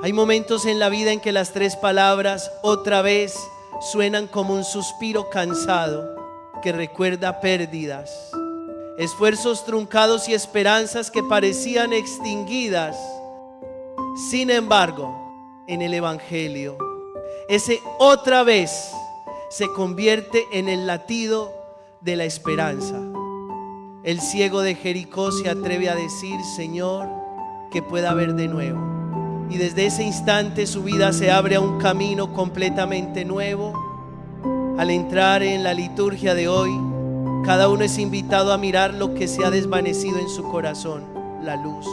Hay momentos en la vida en que las tres palabras otra vez suenan como un suspiro cansado que recuerda pérdidas, esfuerzos truncados y esperanzas que parecían extinguidas. Sin embargo, en el Evangelio, ese otra vez se convierte en el latido de la esperanza. El ciego de Jericó se atreve a decir: Señor, que pueda ver de nuevo. Y desde ese instante su vida se abre a un camino completamente nuevo. Al entrar en la liturgia de hoy, cada uno es invitado a mirar lo que se ha desvanecido en su corazón: la luz,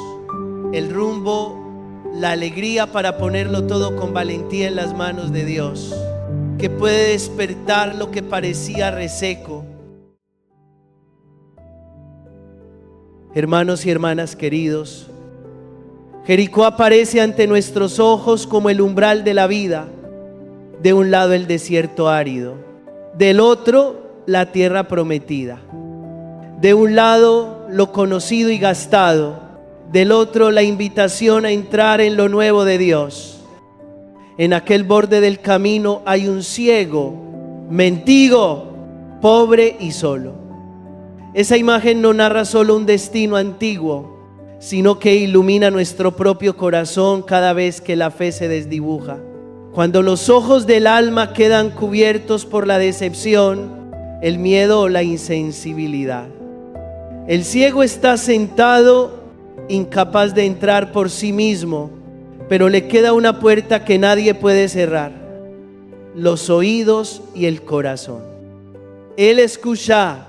el rumbo, la alegría, para ponerlo todo con valentía en las manos de Dios, que puede despertar lo que parecía reseco. Hermanos y hermanas queridos, Jericó aparece ante nuestros ojos como el umbral de la vida. De un lado el desierto árido, del otro la tierra prometida. De un lado lo conocido y gastado, del otro la invitación a entrar en lo nuevo de Dios. En aquel borde del camino hay un ciego, mendigo, pobre y solo. Esa imagen no narra solo un destino antiguo, sino que ilumina nuestro propio corazón cada vez que la fe se desdibuja. Cuando los ojos del alma quedan cubiertos por la decepción, el miedo o la insensibilidad. El ciego está sentado, incapaz de entrar por sí mismo, pero le queda una puerta que nadie puede cerrar: los oídos y el corazón. Él escucha,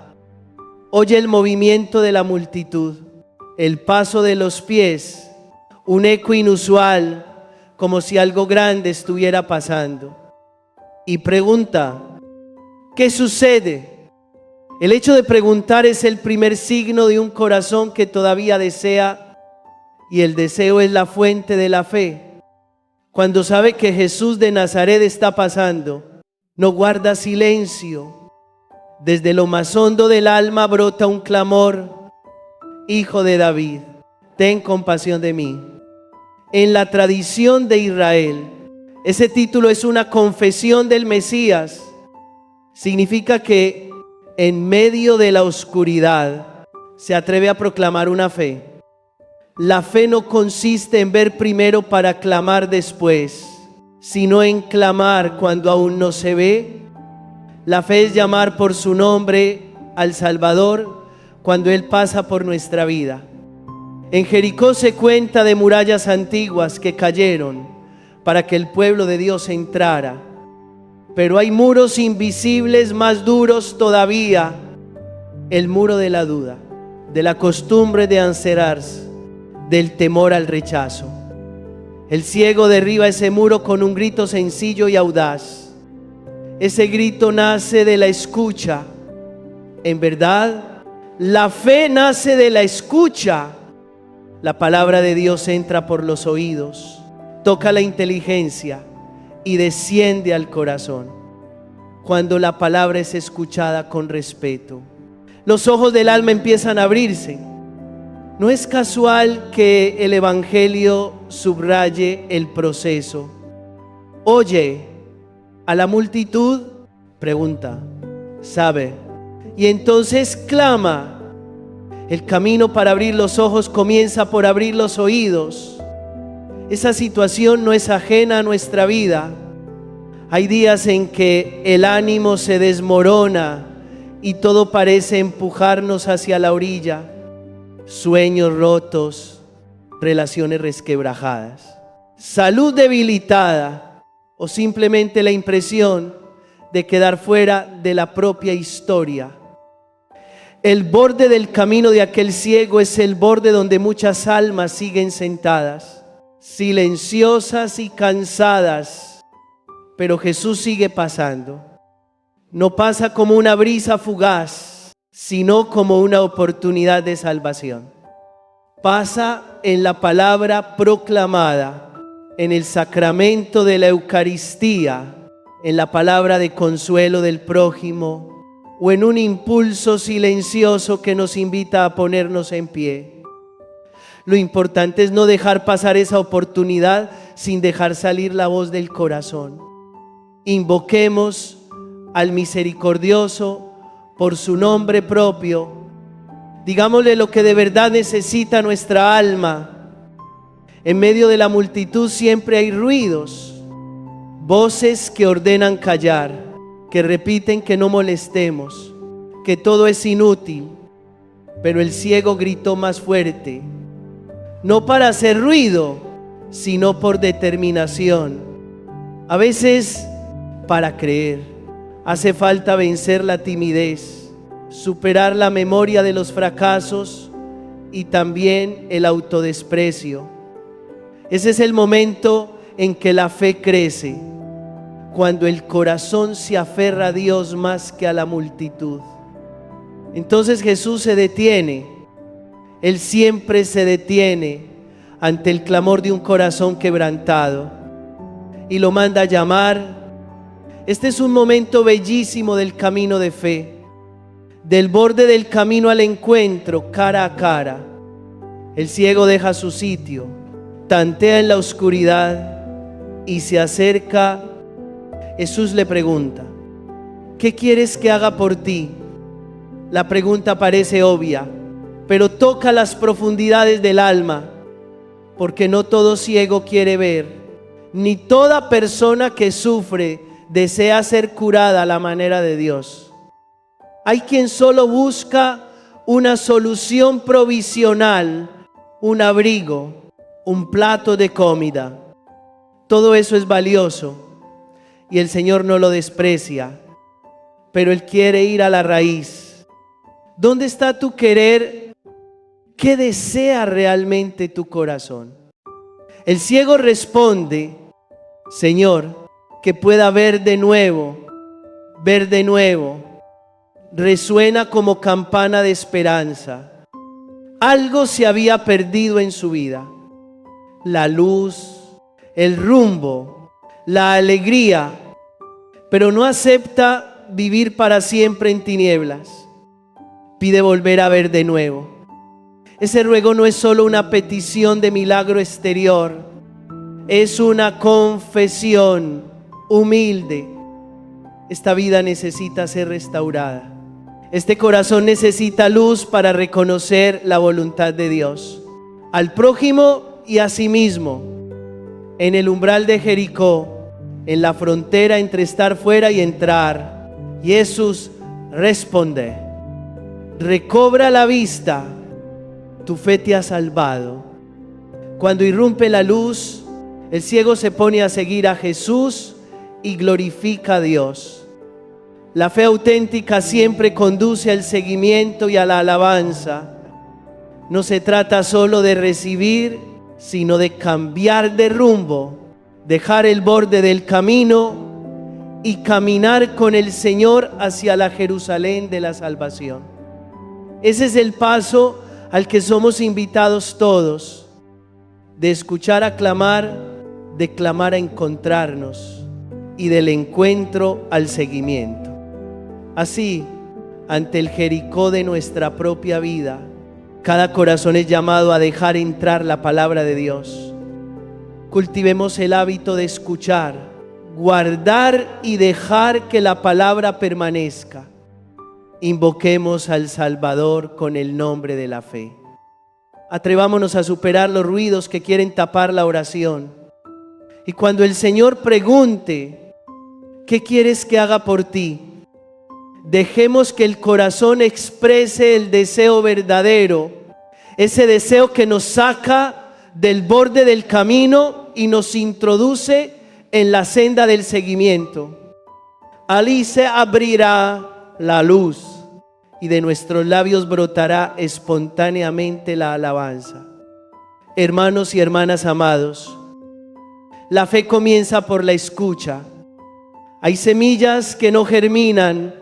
oye el movimiento de la multitud, el paso de los pies, un eco inusual, como si algo grande estuviera pasando. Y pregunta: ¿qué sucede? El hecho de preguntar es el primer signo de un corazón que todavía desea, y el deseo es la fuente de la fe. Cuando sabe que Jesús de Nazaret está pasando, no guarda silencio. Desde lo más hondo del alma brota un clamor: Hijo de David, ten compasión de mí. En la tradición de Israel, ese título es una confesión del Mesías. Significa que en medio de la oscuridad se atreve a proclamar una fe. La fe no consiste en ver primero para clamar después, sino en clamar cuando aún no se ve. La fe es llamar por su nombre al Salvador cuando Él pasa por nuestra vida. En Jericó se cuenta de murallas antiguas que cayeron para que el pueblo de Dios entrara. Pero hay muros invisibles más duros todavía: el muro de la duda, de la costumbre de encerrarse, del temor al rechazo. El ciego derriba ese muro con un grito sencillo y audaz. Ese grito nace de la escucha. En verdad, la fe nace de la escucha. La palabra de Dios entra por los oídos, toca la inteligencia y desciende al corazón. Cuando la palabra es escuchada con respeto, los ojos del alma empiezan a abrirse. No es casual que el Evangelio subraye el proceso. Oye a la multitud, pregunta, sabe, y entonces clama. El camino para abrir los ojos comienza por abrir los oídos. Esa situación no es ajena a nuestra vida. Hay días en que el ánimo se desmorona y todo parece empujarnos hacia la orilla. Sueños rotos, relaciones resquebrajadas, salud debilitada o simplemente la impresión de quedar fuera de la propia historia. El borde del camino de aquel ciego es el borde donde muchas almas siguen sentadas, silenciosas y cansadas, pero Jesús sigue pasando. No pasa como una brisa fugaz, sino como una oportunidad de salvación. Pasa en la palabra proclamada, en el sacramento de la Eucaristía, en la palabra de consuelo del prójimo, o en un impulso silencioso que nos invita a ponernos en pie. Lo importante es no dejar pasar esa oportunidad sin dejar salir la voz del corazón. Invoquemos al misericordioso por su nombre propio. Digámosle lo que de verdad necesita nuestra alma. En medio de la multitud siempre hay ruidos, voces que ordenan callar, que repiten que no molestemos, que todo es inútil. Pero el ciego gritó más fuerte, no para hacer ruido, sino por determinación. A veces, para creer, hace falta vencer la timidez, superar la memoria de los fracasos y también el autodesprecio. Ese es el momento en que la fe crece, cuando el corazón se aferra a Dios más que a la multitud. Entonces Jesús se detiene. Él siempre se detiene ante el clamor de un corazón quebrantado y lo manda a llamar. Este es un momento bellísimo del camino de fe, del borde del camino al encuentro, cara a cara. El ciego deja su sitio, tantea en la oscuridad y se acerca. Jesús le pregunta, ¿qué quieres que haga por ti? La pregunta parece obvia, pero toca las profundidades del alma, porque no todo ciego quiere ver, ni toda persona que sufre desea ser curada a la manera de Dios. Hay quien solo busca una solución provisional, un abrigo, un plato de comida. Todo eso es valioso y el Señor no lo desprecia, pero Él quiere ir a la raíz. ¿Dónde está tu querer? ¿Qué desea realmente tu corazón? El ciego responde, Señor, que pueda ver de nuevo, ver de nuevo. Resuena como campana de esperanza. Algo se había perdido en su vida. La luz, el rumbo, la alegría, pero no acepta vivir para siempre en tinieblas. Pide volver a ver de nuevo. Ese ruego no es solo una petición de milagro exterior, es una confesión humilde. Esta vida necesita ser restaurada. Este corazón necesita luz para reconocer la voluntad de Dios, al prójimo y a sí mismo. En el umbral de Jericó, en la frontera entre estar fuera y entrar, Jesús responde, recobra la vista, tu fe te ha salvado. Cuando irrumpe la luz, el ciego se pone a seguir a Jesús y glorifica a Dios. La fe auténtica siempre conduce al seguimiento y a la alabanza. No se trata solo de recibir, sino de cambiar de rumbo, dejar el borde del camino y caminar con el Señor hacia la Jerusalén de la salvación. Ese es el paso al que somos invitados todos, de escuchar a clamar, de clamar a encontrarnos y del encuentro al seguimiento. Así, ante el Jericó de nuestra propia vida, cada corazón es llamado a dejar entrar la palabra de Dios. Cultivemos el hábito de escuchar, guardar y dejar que la palabra permanezca. Invoquemos al Salvador con el nombre de la fe. Atrevámonos a superar los ruidos que quieren tapar la oración. Y cuando el Señor pregunte, ¿qué quieres que haga por ti? Dejemos que el corazón exprese el deseo verdadero, ese deseo que nos saca del borde del camino y nos introduce en la senda del seguimiento. Allí se abrirá la luz y de nuestros labios brotará espontáneamente la alabanza. Hermanos y hermanas amados, la fe comienza por la escucha. Hay semillas que no germinan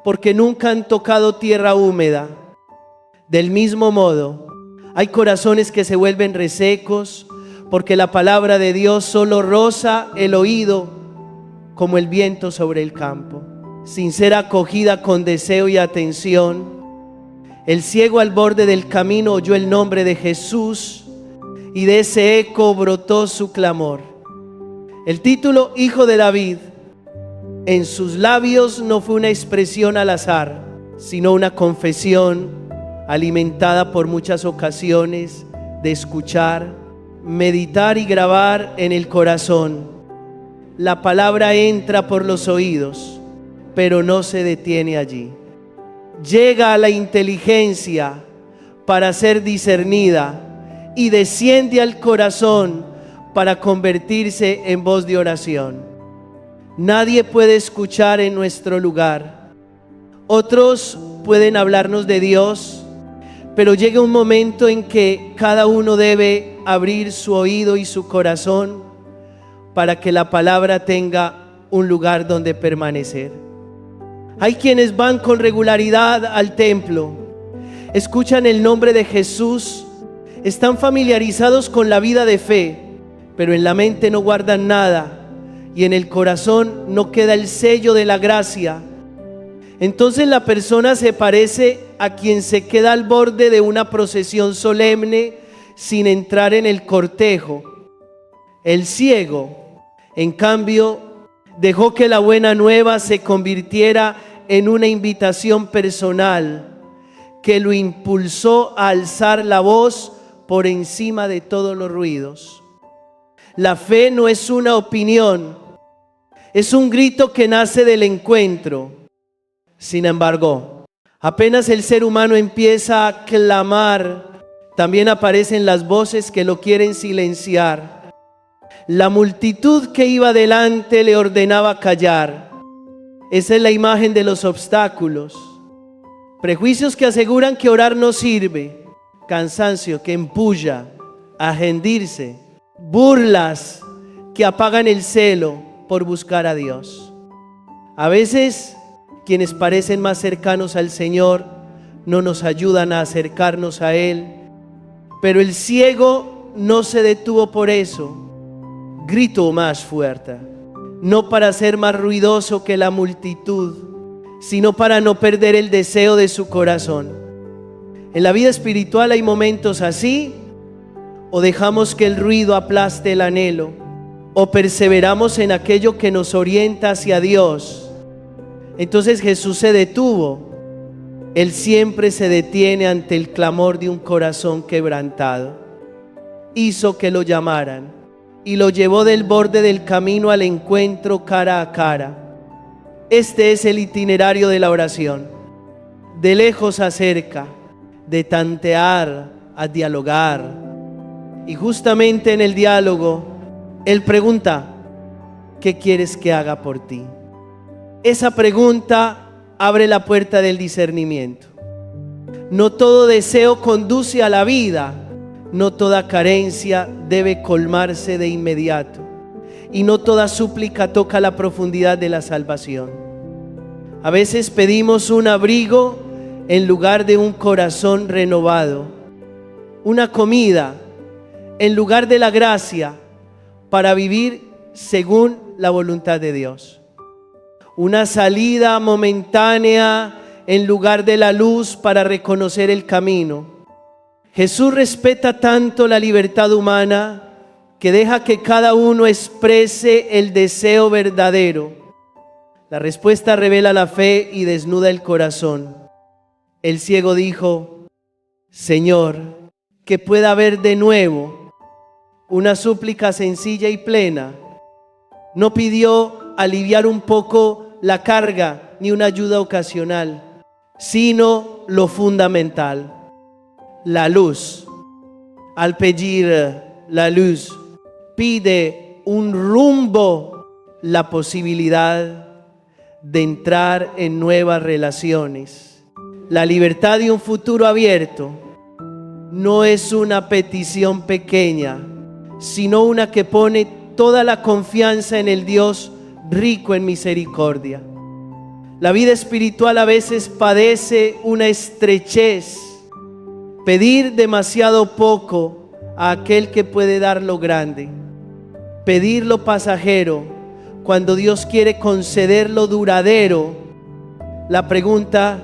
porque nunca han tocado tierra húmeda. Del mismo modo, hay corazones que se vuelven resecos porque la palabra de Dios solo roza el oído como el viento sobre el campo, sin ser acogida con deseo y atención. El ciego al borde del camino oyó el nombre de Jesús y de ese eco brotó su clamor. El título Hijo de David en sus labios no fue una expresión al azar, sino una confesión alimentada por muchas ocasiones de escuchar, meditar y grabar en el corazón. La palabra entra por los oídos, pero no se detiene allí. Llega a la inteligencia para ser discernida y desciende al corazón para convertirse en voz de oración. Nadie puede escuchar en nuestro lugar. Otros pueden hablarnos de Dios, pero llega un momento en que cada uno debe abrir su oído y su corazón para que la palabra tenga un lugar donde permanecer. Hay quienes van con regularidad al templo, escuchan el nombre de Jesús, están familiarizados con la vida de fe, pero en la mente no guardan nada y en el corazón no queda el sello de la gracia. Entonces la persona se parece a quien se queda al borde de una procesión solemne sin entrar en el cortejo. El ciego, en cambio, dejó que la buena nueva se convirtiera en una invitación personal que lo impulsó a alzar la voz por encima de todos los ruidos. La fe no es una opinión, es un grito que nace del encuentro. Sin embargo, apenas el ser humano empieza a clamar, también aparecen las voces que lo quieren silenciar. La multitud que iba delante le ordenaba callar. Esa es la imagen de los obstáculos. Prejuicios que aseguran que orar no sirve, cansancio que empuja a rendirse, burlas que apagan el celo por buscar a Dios. A veces quienes parecen más cercanos al Señor no nos ayudan a acercarnos a Él, pero el ciego no se detuvo por eso. Gritó más fuerte, no para ser más ruidoso que la multitud, sino para no perder el deseo de su corazón. En la vida espiritual hay momentos así, o dejamos que el ruido aplaste el anhelo, o perseveramos en aquello que nos orienta hacia Dios. Entonces Jesús se detuvo. Él siempre se detiene ante el clamor de un corazón quebrantado. Hizo que lo llamaran y lo llevó del borde del camino al encuentro cara a cara. Este es el itinerario de la oración. De lejos a cerca, de tantear a dialogar. Y justamente en el diálogo, Él pregunta, ¿qué quieres que haga por ti? Esa pregunta abre la puerta del discernimiento. No todo deseo conduce a la vida, no toda carencia debe colmarse de inmediato, y no toda súplica toca la profundidad de la salvación. A veces pedimos un abrigo en lugar de un corazón renovado, una comida en lugar de la gracia para vivir según la voluntad de Dios, una salida momentánea en lugar de la luz para reconocer el camino. Jesús respeta tanto la libertad humana que deja que cada uno exprese el deseo verdadero. La respuesta revela la fe y desnuda el corazón. El ciego dijo, Señor, que pueda ver de nuevo. Una súplica sencilla y plena. No pidió aliviar un poco la carga ni una ayuda ocasional, sino lo fundamental, la luz. Al pedir la luz, pide un rumbo, la posibilidad de entrar en nuevas relaciones. La libertad de un futuro abierto no es una petición pequeña, sino una que pone toda la confianza en el Dios rico en misericordia. La vida espiritual a veces padece una estrechez, pedir demasiado poco a aquel que puede dar lo grande, pedir lo pasajero cuando Dios quiere conceder lo duradero. La pregunta,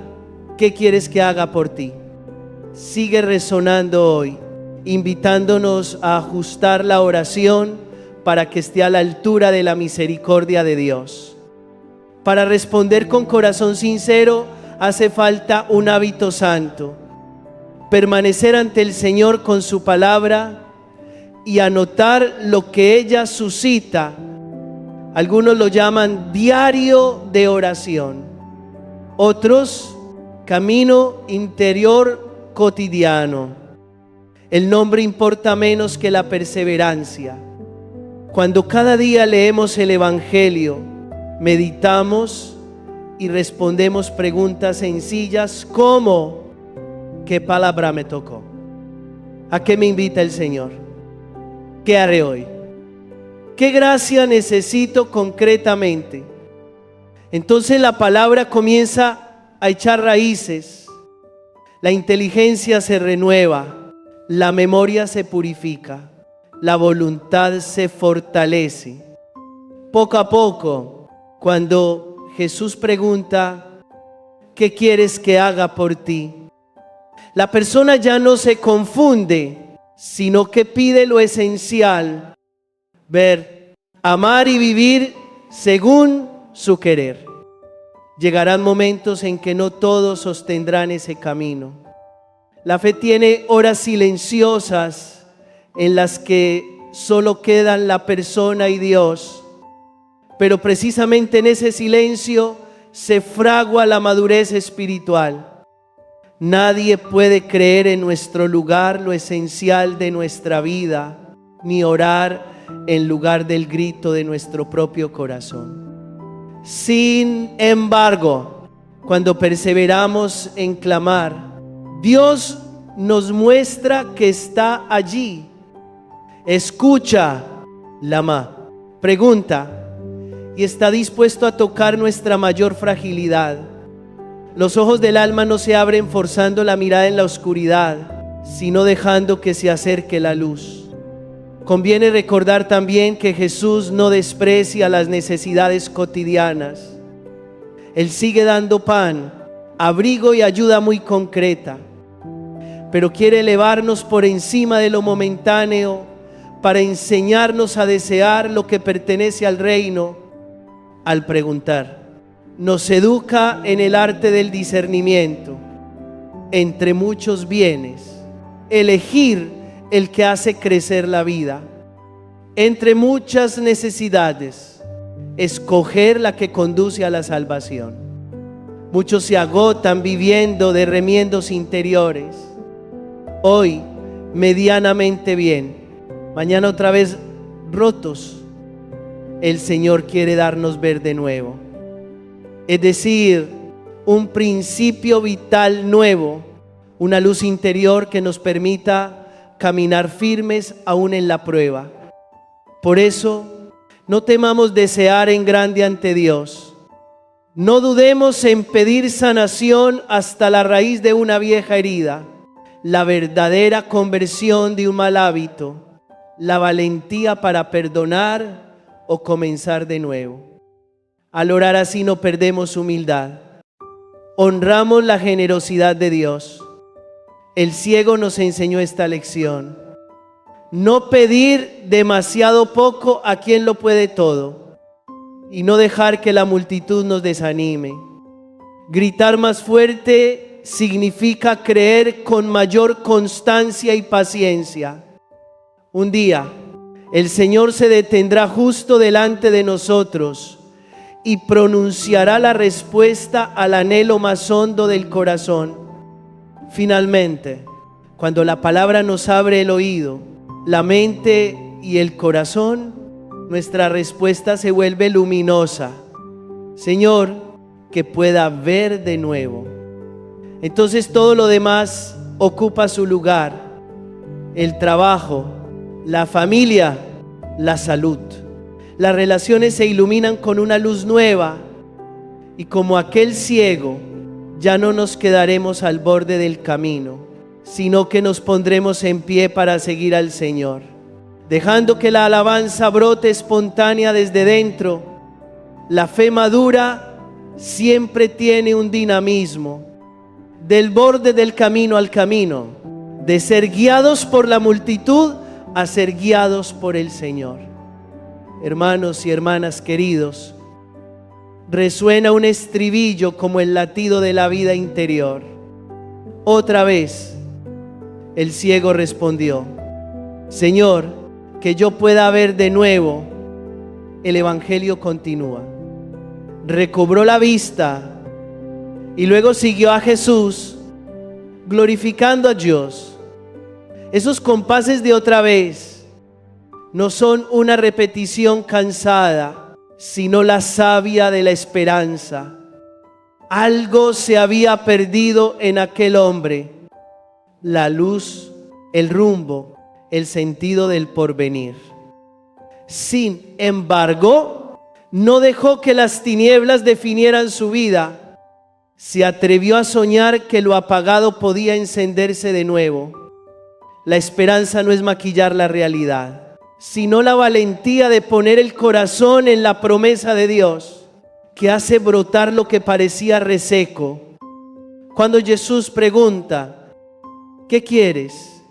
¿qué quieres que haga por ti?, sigue resonando hoy invitándonos a ajustar la oración para que esté a la altura de la misericordia de Dios. Para responder con corazón sincero hace falta un hábito santo: permanecer ante el Señor con su palabra y anotar lo que ella suscita. Algunos lo llaman diario de oración, otros camino interior cotidiano. El nombre importa menos que la perseverancia. Cuando cada día leemos el Evangelio, meditamos y respondemos preguntas sencillas como: ¿qué palabra me tocó? ¿A qué me invita el Señor? ¿Qué haré hoy? ¿Qué gracia necesito concretamente? Entonces la palabra comienza a echar raíces, la inteligencia se renueva, la memoria se purifica, la voluntad se fortalece. Poco a poco, cuando Jesús pregunta: ¿qué quieres que haga por ti?, la persona ya no se confunde, sino que pide lo esencial: ver, amar y vivir según su querer. Llegarán momentos en que no todos sostendrán ese camino. La fe tiene horas silenciosas en las que solo quedan la persona y Dios, pero precisamente en ese silencio se fragua la madurez espiritual. Nadie puede creer en nuestro lugar lo esencial de nuestra vida, ni orar en lugar del grito de nuestro propio corazón. Sin embargo, cuando perseveramos en clamar, Dios nos muestra que está allí. Escucha, Lama, pregunta, y está dispuesto a tocar nuestra mayor fragilidad. Los ojos del alma no se abren forzando la mirada en la oscuridad, sino dejando que se acerque la luz. Conviene recordar también que Jesús no desprecia las necesidades cotidianas. Él sigue dando pan, abrigo y ayuda muy concreta, pero quiere elevarnos por encima de lo momentáneo para enseñarnos a desear lo que pertenece al reino al preguntar. Nos educa en el arte del discernimiento, entre muchos bienes, elegir el que hace crecer la vida. Entre muchas necesidades, escoger la que conduce a la salvación. Muchos se agotan viviendo de remiendos interiores. Hoy medianamente bien, mañana otra vez rotos. El Señor quiere darnos ver de nuevo, es decir, un principio vital nuevo, una luz interior que nos permita caminar firmes aún en la prueba. Por eso, no temamos desear en grande ante Dios. No dudemos en pedir sanación hasta la raíz de una vieja herida, la verdadera conversión de un mal hábito, la valentía para perdonar o comenzar de nuevo. Al orar así no perdemos humildad. Honramos la generosidad de Dios. El ciego nos enseñó esta lección: no pedir demasiado poco a quien lo puede todo, y no dejar que la multitud nos desanime. Gritar más fuerte significa creer con mayor constancia y paciencia. Un día, el Señor se detendrá justo delante de nosotros y pronunciará la respuesta al anhelo más hondo del corazón. Finalmente, cuando la palabra nos abre el oído, la mente y el corazón, nuestra respuesta se vuelve luminosa. Señor, que pueda ver de nuevo. Entonces todo lo demás ocupa su lugar: el trabajo, la familia, la salud. Las relaciones se iluminan con una luz nueva, y como aquel ciego, ya no nos quedaremos al borde del camino, sino que nos pondremos en pie para seguir al Señor, dejando que la alabanza brote espontánea desde dentro. La fe madura siempre tiene un dinamismo. Del borde del camino al camino, de ser guiados por la multitud a ser guiados por el Señor. Hermanos y hermanas queridos, resuena un estribillo como el latido de la vida interior. Otra vez, el ciego respondió: Señor, que yo pueda ver de nuevo. El evangelio continúa. Recobró la vista y luego siguió a Jesús, glorificando a Dios. Esos compases de otra vez no son una repetición cansada, sino la savia de la esperanza. Algo se había perdido en aquel hombre: la luz, el rumbo, el sentido del porvenir. Sin embargo, no dejó que las tinieblas definieran su vida. Se atrevió a soñar que lo apagado podía encenderse de nuevo. La esperanza no es maquillar la realidad, sino la valentía de poner el corazón en la promesa de Dios, que hace brotar lo que parecía reseco. Cuando Jesús pregunta: ¿qué quieres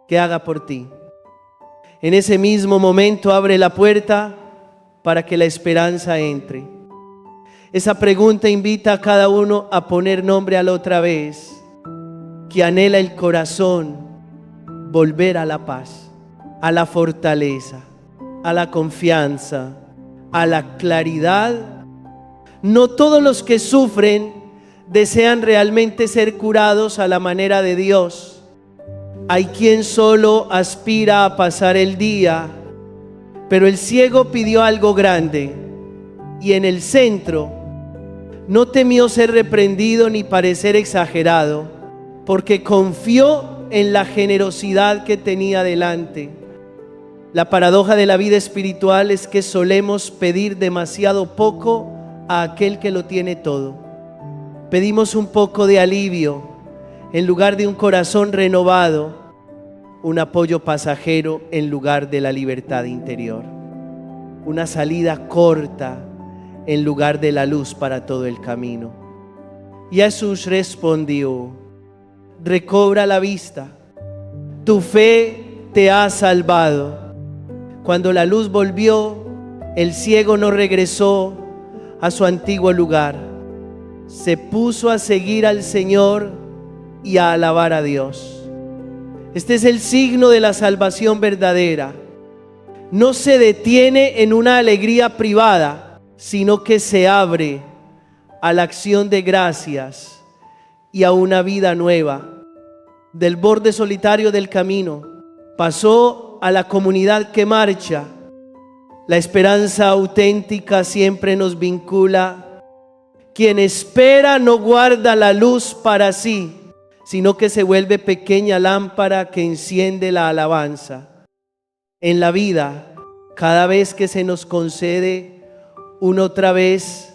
que haga por ti? En ese mismo momento abre la puerta para que la esperanza entre. Esa pregunta invita a cada uno a poner nombre a la otra vez, que anhela el corazón volver a la paz, a la fortaleza, a la confianza, a la claridad. No todos los que sufren desean realmente ser curados a la manera de Dios. Hay quien solo aspira a pasar el día, pero el ciego pidió algo grande, y en el centro no temió ser reprendido ni parecer exagerado, porque confió en la generosidad que tenía delante. La paradoja de la vida espiritual es que solemos pedir demasiado poco a aquel que lo tiene todo. Pedimos un poco de alivio en lugar de un corazón renovado, un apoyo pasajero en lugar de la libertad interior, una salida corta en lugar de la luz para todo el camino. Jesús respondió: recobra la vista, tu fe te ha salvado. Cuando la luz volvió, el ciego no regresó a su antiguo lugar. Se puso a seguir al Señor y a alabar a Dios. Este es el signo de la salvación verdadera. No se detiene en una alegría privada, sino que se abre a la acción de gracias y a una vida nueva. Del borde solitario del camino pasó a la comunidad que marcha. La esperanza auténtica siempre nos vincula. Quien espera no guarda la luz para sí, sino que se vuelve pequeña lámpara que enciende la alabanza. En la vida, cada vez que se nos concede una otra vez,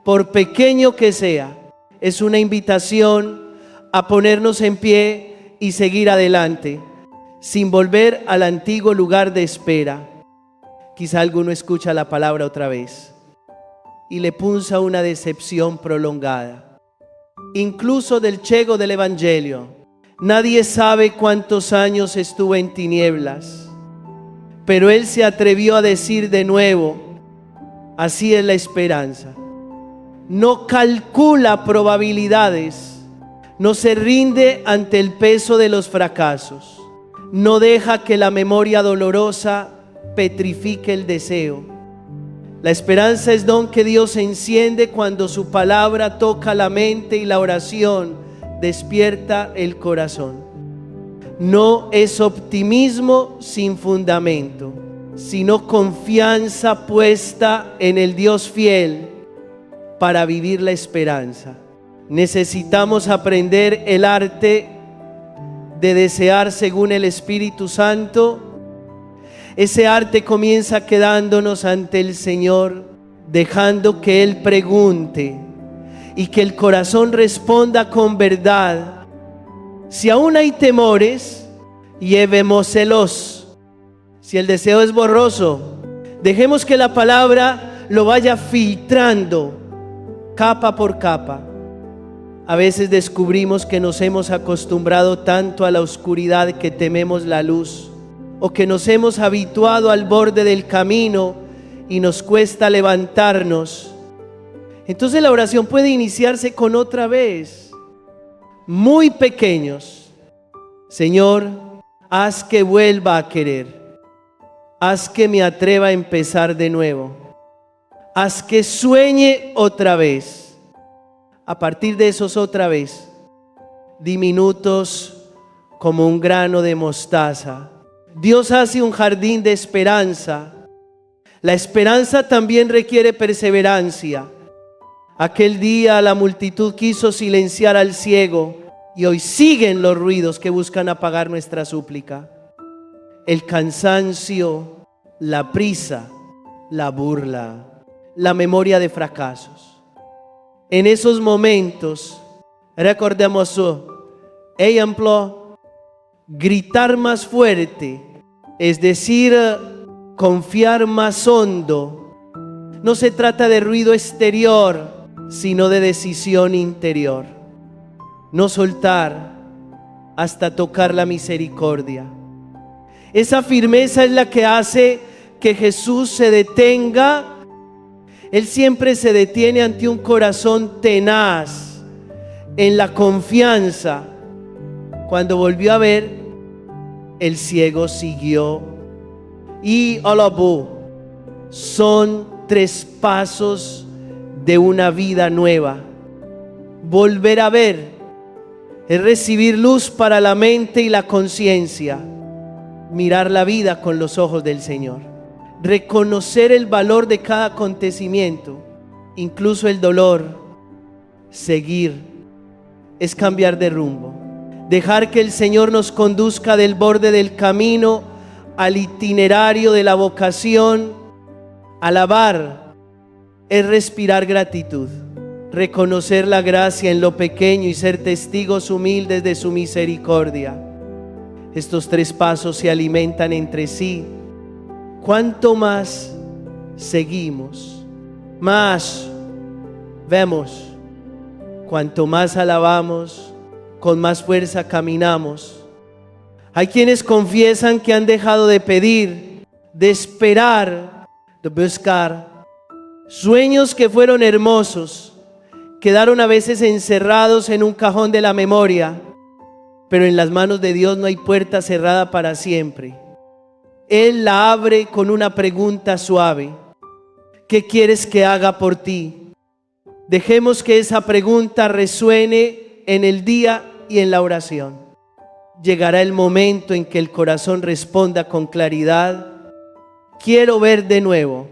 por pequeño que sea, es una invitación a ponernos en pie y seguir adelante, sin volver al antiguo lugar de espera. Quizá alguno escucha la palabra otra vez y le punza una decepción prolongada. Incluso del ciego del Evangelio, nadie sabe cuántos años estuvo en tinieblas, pero él se atrevió a decir de nuevo: así es la esperanza. No calcula probabilidades, no se rinde ante el peso de los fracasos, no deja que la memoria dolorosa petrifique el deseo. La esperanza es don que Dios enciende cuando su palabra toca la mente y la oración despierta el corazón. No es optimismo sin fundamento, sino confianza puesta en el Dios fiel para vivir la esperanza. Necesitamos aprender el arte de desear según el Espíritu Santo. Ese arte comienza quedándonos ante el Señor, dejando que Él pregunte y que el corazón responda con verdad. Si aún hay temores, llevémoselos. Si el deseo es borroso, dejemos que la palabra lo vaya filtrando capa por capa. A veces descubrimos que nos hemos acostumbrado tanto a la oscuridad que tememos la luz, o que nos hemos habituado al borde del camino y nos cuesta levantarnos. Entonces la oración puede iniciarse con otra vez, muy pequeños. Señor, haz que vuelva a querer, haz que me atreva a empezar de nuevo, haz que sueñe otra vez. A partir de esos otra vez, diminutos como un grano de mostaza, Dios hace un jardín de esperanza. La esperanza también requiere perseverancia. Aquel día la multitud quiso silenciar al ciego y hoy siguen los ruidos que buscan apagar nuestra súplica. El cansancio, la prisa, la burla, la memoria de fracasos. En esos momentos, recordemos ejemplo, gritar más fuerte, es decir, confiar más hondo. No se trata de ruido exterior, sino de decisión interior. No soltar hasta tocar la misericordia. Esa firmeza es la que hace que Jesús se detenga. Él siempre se detiene ante un corazón tenaz, en la confianza. Cuando volvió a ver, el ciego siguió. Y alabó. Son 3 pasos de una vida nueva. Volver a ver es recibir luz para la mente y la conciencia. Mirar la vida con los ojos del Señor. Reconocer el valor de cada acontecimiento, incluso el dolor. Seguir es cambiar de rumbo. Dejar que el Señor nos conduzca del borde del camino al itinerario de la vocación. Alabar es respirar gratitud. Reconocer la gracia en lo pequeño y ser testigos humildes de su misericordia. Estos 3 pasos se alimentan entre sí. Cuanto más seguimos, más vemos. Cuanto más alabamos, con más fuerza caminamos. Hay quienes confiesan que han dejado de pedir, de esperar, de buscar. Sueños que fueron hermosos, quedaron a veces encerrados en un cajón de la memoria, pero en las manos de Dios no hay puerta cerrada para siempre. Él la abre con una pregunta suave. ¿Qué quieres que haga por ti? Dejemos que esa pregunta resuene en el día y en la oración. Llegará el momento en que el corazón responda con claridad. Quiero ver de nuevo.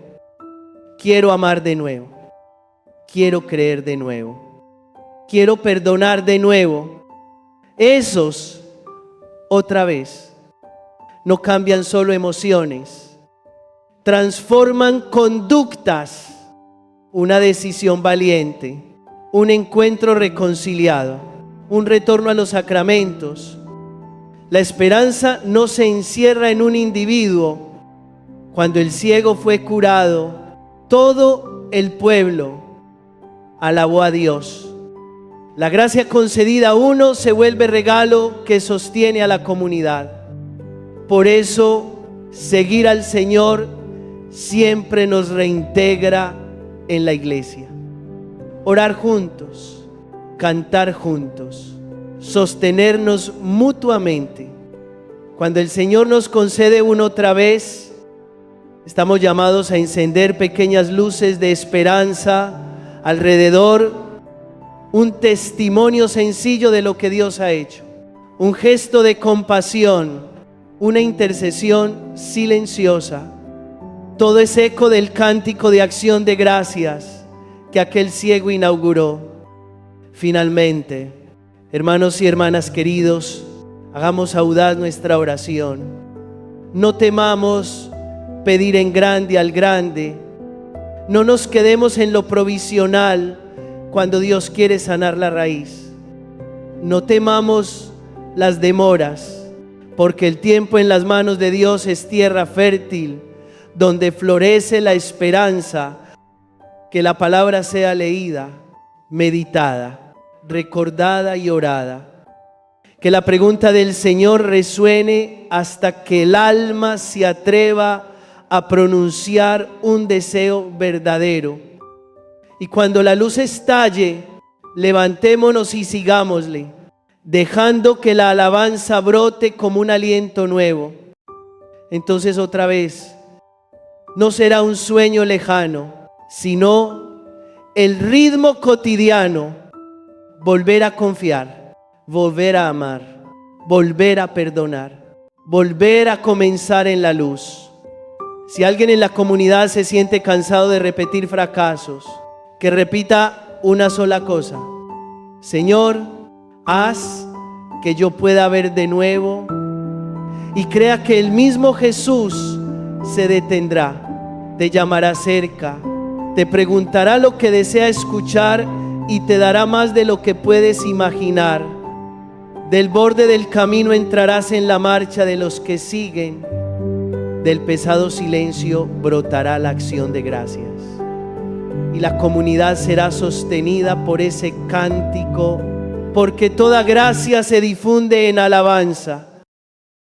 Quiero amar de nuevo. Quiero creer de nuevo. Quiero perdonar de nuevo. Esos, otra vez, no cambian solo emociones, transforman conductas. Una decisión valiente, un encuentro reconciliado, un retorno a los sacramentos. La esperanza no se encierra en un individuo. Cuando el ciego fue curado, todo el pueblo alabó a Dios. La gracia concedida a uno se vuelve regalo que sostiene a la comunidad. Por eso, seguir al Señor siempre nos reintegra en la iglesia. Orar juntos, cantar juntos, sostenernos mutuamente. Cuando el Señor nos concede una otra vez, estamos llamados a encender pequeñas luces de esperanza alrededor, un testimonio sencillo de lo que Dios ha hecho, un gesto de compasión, una intercesión silenciosa. Todo es eco del cántico de acción de gracias que aquel ciego inauguró. Finalmente, hermanos y hermanas queridos, hagamos audaz nuestra oración. No temamos pedir en grande al grande. No nos quedemos en lo provisional cuando Dios quiere sanar la raíz. No temamos las demoras, porque el tiempo en las manos de Dios es tierra fértil, donde florece la esperanza. Que la palabra sea leída, meditada, recordada y orada. Que la pregunta del Señor resuene hasta que el alma se atreva a pronunciar un deseo verdadero. Y cuando la luz estalle, levantémonos y sigámosle, dejando que la alabanza brote como un aliento nuevo. Entonces otra vez, no será un sueño lejano, sino el ritmo cotidiano, volver a confiar, volver a amar, volver a perdonar, volver a comenzar en la luz. Si alguien en la comunidad se siente cansado de repetir fracasos, que repita una sola cosa: Señor, haz que yo pueda ver de nuevo, y crea que el mismo Jesús se detendrá, te llamará cerca, te preguntará lo que desea escuchar y te dará más de lo que puedes imaginar. Del borde del camino entrarás en la marcha de los que siguen. Del pesado silencio brotará la acción de gracias. Y la comunidad será sostenida por ese cántico, porque toda gracia se difunde en alabanza.